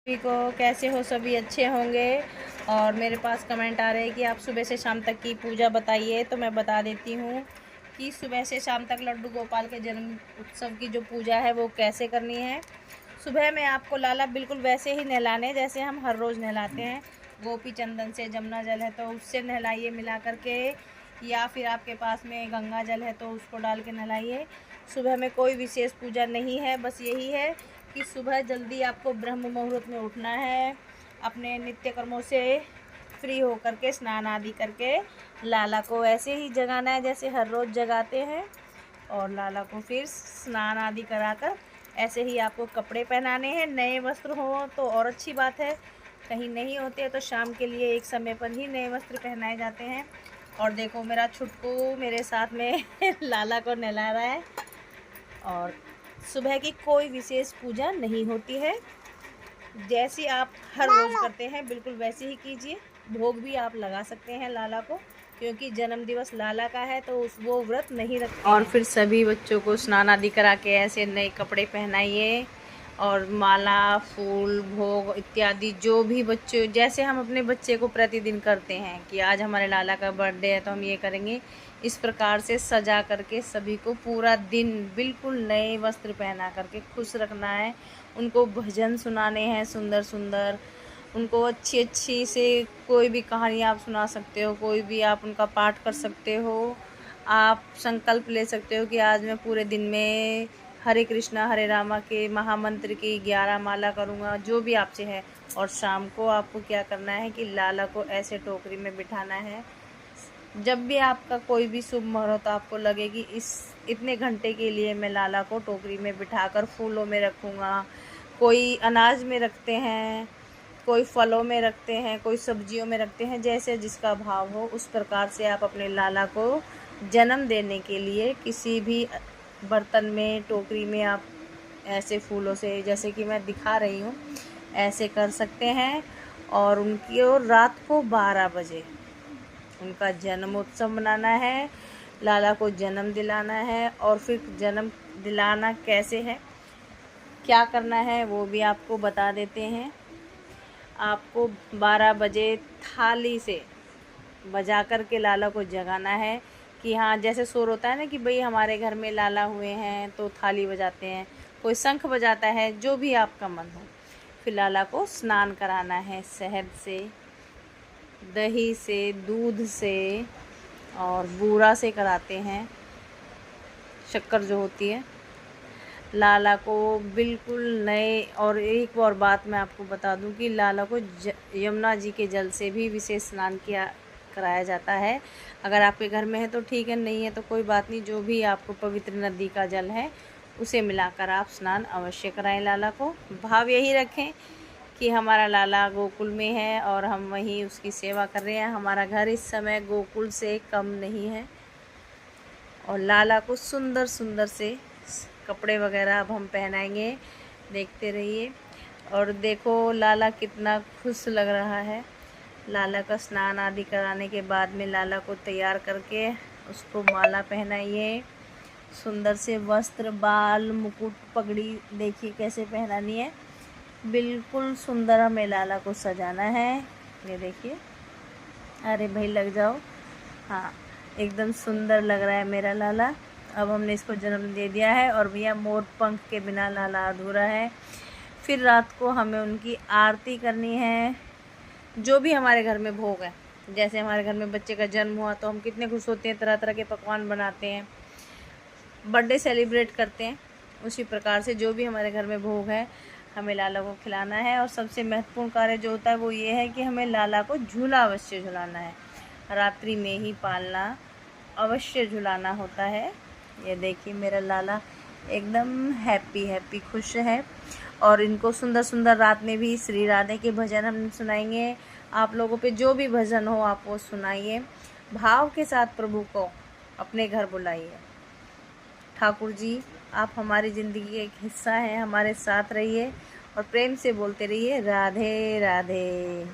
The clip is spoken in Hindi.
सभी को कैसे हो? सभी अच्छे होंगे। और मेरे पास कमेंट आ रहे हैं कि आप सुबह से शाम तक की पूजा बताइए, तो मैं बता देती हूँ कि सुबह से शाम तक लड्डू गोपाल के जन्म उत्सव की जो पूजा है वो कैसे करनी है। सुबह में आपको लाला बिल्कुल वैसे ही नहलाने जैसे हम हर रोज़ नहलाते हैं। गोपी चंदन से, जमुना जल है तो उससे नहलाइए मिला करके, या फिर आपके पास में गंगा जल है तो उसको डाल के नहलाइए। सुबह में कोई विशेष पूजा नहीं है, बस यही है कि सुबह जल्दी आपको ब्रह्म मुहूर्त में उठना है, अपने नित्य कर्मों से फ्री होकर के स्नान आदि करके लाला को ऐसे ही जगाना है जैसे हर रोज़ जगाते हैं। और लाला को फिर स्नान आदि कराकर ऐसे ही आपको कपड़े पहनाने हैं। नए वस्त्र हो तो और अच्छी बात है, कहीं नहीं होते तो शाम के लिए एक समय पर ही नए वस्त्र पहनाए जाते हैं। और देखो मेरा छुटकू मेरे साथ में लाला को नहला रहा है। और सुबह की कोई विशेष पूजा नहीं होती है, जैसी आप हर रोज़ करते हैं बिल्कुल वैसे ही कीजिए। भोग भी आप लगा सकते हैं लाला को, क्योंकि जन्म दिवस लाला का है तो वो व्रत नहीं रखते और फिर सभी बच्चों को स्नान आदि करा के ऐसे नए कपड़े पहनाइए। और माला, फूल, भोग इत्यादि जो भी बच्चे, जैसे हम अपने बच्चे को प्रतिदिन करते हैं कि आज हमारे लाला का बर्थडे है तो हम ये करेंगे, इस प्रकार से सजा करके सभी को पूरा दिन बिल्कुल नए वस्त्र पहना करके खुश रखना है। उनको भजन सुनाने हैं सुंदर सुंदर, उनको अच्छी अच्छी से कोई भी कहानी आप सुना सकते हो, कोई भी आप उनका पाठ कर सकते हो। आप संकल्प ले सकते हो कि आज मैं पूरे दिन में हरे कृष्णा हरे रामा के महामंत्र की 11 माला करूँगा, जो भी आपसे है। और शाम को आपको क्या करना है कि लाला को ऐसे टोकरी में बिठाना है, जब भी आपका कोई भी शुभ मुहूर्त आपको लगे कि इस इतने घंटे के लिए मैं लाला को टोकरी में बिठाकर फूलों में रखूँगा। कोई अनाज में रखते हैं, कोई फलों में रखते हैं, कोई सब्जियों में रखते हैं, जैसे जिसका भाव हो उस प्रकार से आप अपने लाला को जन्म देने के लिए किसी भी बर्तन में, टोकरी में आप ऐसे फूलों से, जैसे कि मैं दिखा रही हूँ, ऐसे कर सकते हैं। और उनकी और रात को 12 बजे उनका जन्मोत्सव मनाना है, लाला को जन्म दिलाना है। और फिर जन्म दिलाना कैसे है, क्या करना है, वो भी आपको बता देते हैं। आपको 12 बजे थाली से बजा कर के लाला को जगाना है कि हाँ, जैसे शोर होता है ना कि भाई हमारे घर में लाला हुए हैं, तो थाली बजाते हैं, कोई शंख बजाता है, जो भी आपका मन हो। फिर लाला को स्नान कराना है शहद से, दही से, दूध से और बूरा से कराते हैं, शक्कर जो होती है। लाला को बिल्कुल नए, और एक और बात मैं आपको बता दूं कि लाला को यमुना जी के जल से भी विशेष स्नान कराया जाता है। अगर आपके घर में है तो ठीक है, नहीं है तो कोई बात नहीं, जो भी आपको पवित्र नदी का जल है उसे मिलाकर आप स्नान अवश्य कराएं लाला को। भाव यही रखें कि हमारा लाला गोकुल में है और हम वहीं उसकी सेवा कर रहे हैं। हमारा घर इस समय गोकुल से कम नहीं है। और लाला को सुंदर सुंदर से कपड़े वगैरह अब हम पहनाएंगे, देखते रहिए। और देखो लाला कितना खुश लग रहा है। लाला का स्नान आदि कराने के बाद में लाला को तैयार करके उसको माला पहनाइए, सुंदर से वस्त्र, बाल, मुकुट, पगड़ी देखिए कैसे पहनानी है। बिल्कुल सुंदर हमें लाला को सजाना है। ये देखिए, अरे भाई लग जाओ, हाँ एकदम सुंदर लग रहा है मेरा लाला। अब हमने इसको जन्म दे दिया है। और भैया मोर पंख के बिना लाला अधूरा है। फिर रात को हमें उनकी आरती करनी है, जो भी हमारे घर में भोग है। जैसे हमारे घर में बच्चे का जन्म हुआ तो हम कितने खुश होते हैं, तरह तरह के पकवान बनाते हैं, बर्थडे सेलिब्रेट करते हैं। उसी प्रकार से जो भी हमारे घर में भोग है हमें लाला को खिलाना है। और सबसे महत्वपूर्ण कार्य जो होता है वो ये है कि हमें लाला को झूला अवश्य झुलाना है, रात्रि में ही पालना अवश्य झुलाना होता है। ये देखिए मेरा लाला एकदम हैप्पी हैप्पी खुश है। और इनको सुंदर सुंदर रात में भी श्री राधे के भजन हम सुनाएंगे। आप लोगों पे जो भी भजन हो आप वो सुनाइए, भाव के साथ प्रभु को अपने घर बुलाइए। ठाकुर जी, आप हमारी ज़िंदगी का एक हिस्सा हैं, हमारे साथ रहिए और प्रेम से बोलते रहिए राधे राधे।